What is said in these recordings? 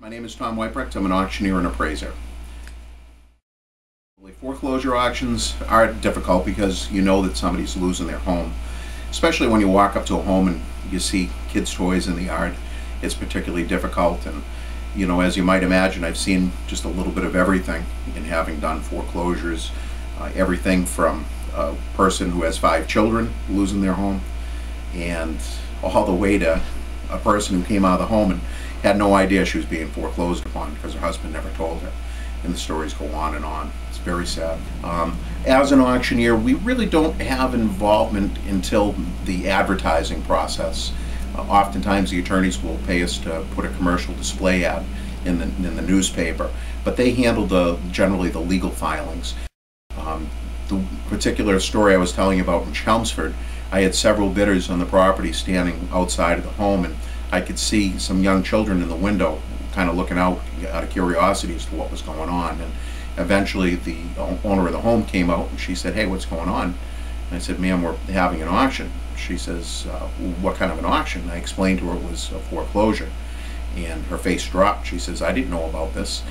My name is Tom Weitbrecht. I'm an auctioneer and appraiser. Foreclosure auctions are difficult because you know that somebody's losing their home. Especially when you walk up to a home and you see kids' toys in the yard. It's particularly difficult, and you know, as you might imagine, I've seen just a little bit of everything in having done foreclosures. Everything from a person who has 5 children losing their home, and all the way to a person who came out of the home and had no idea she was being foreclosed upon because her husband never told her. And the stories go on and on. It's very sad. As an auctioneer, we really don't have involvement until the advertising process. Oftentimes the attorneys will pay us to put a commercial display ad in the newspaper, but they handle generally the legal filings. The particular story I was telling you about in Chelmsford, I had several bidders on the property standing outside of the home, and I could see some young children in the window kind of looking out of curiosity as to what was going on. And eventually the owner of the home came out and she said, "Hey, what's going on?" And I said, "Ma'am, we're having an auction." She says, "What kind of an auction?" And I explained to her it was a foreclosure, and her face dropped. She says, "I didn't know about this."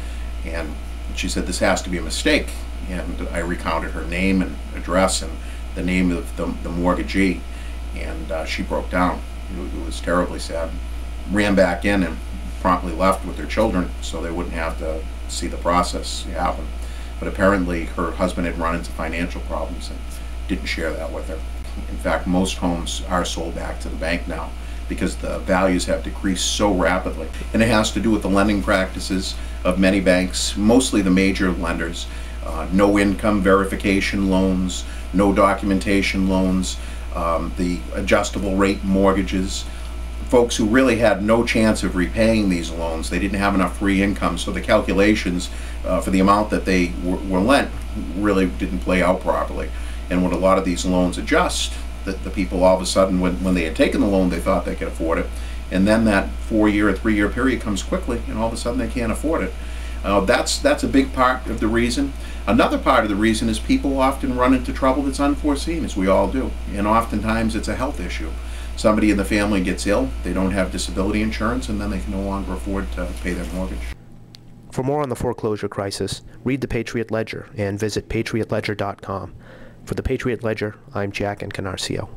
And she said, "This has to be a mistake." And I recounted her name and address and the name of the mortgagee, and she broke down. It was terribly sad. Ran back in and promptly left with their children so they wouldn't have to see the process happen. But apparently her husband had run into financial problems and didn't share that with her. In fact, most homes are sold back to the bank now because the values have decreased so rapidly. And it has to do with the lending practices of many banks, mostly the major lenders. No income verification loans, no documentation loans, the adjustable rate mortgages. Folks who really had no chance of repaying these loans, they didn't have enough free income, so the calculations for the amount that they were lent really didn't play out properly. And when a lot of these loans adjust, the people all of a sudden, when they had taken the loan, they thought they could afford it, and then that 4-year or 3-year period comes quickly, and all of a sudden they can't afford it. That's a big part of the reason. Another part of the reason is people often run into trouble that's unforeseen, as we all do, and oftentimes it's a health issue. Somebody in the family gets ill, they don't have disability insurance, and then they can no longer afford to pay their mortgage. For more on the foreclosure crisis, read the Patriot Ledger and visit patriotledger.com. For the Patriot Ledger, I'm Jack Encarnacio.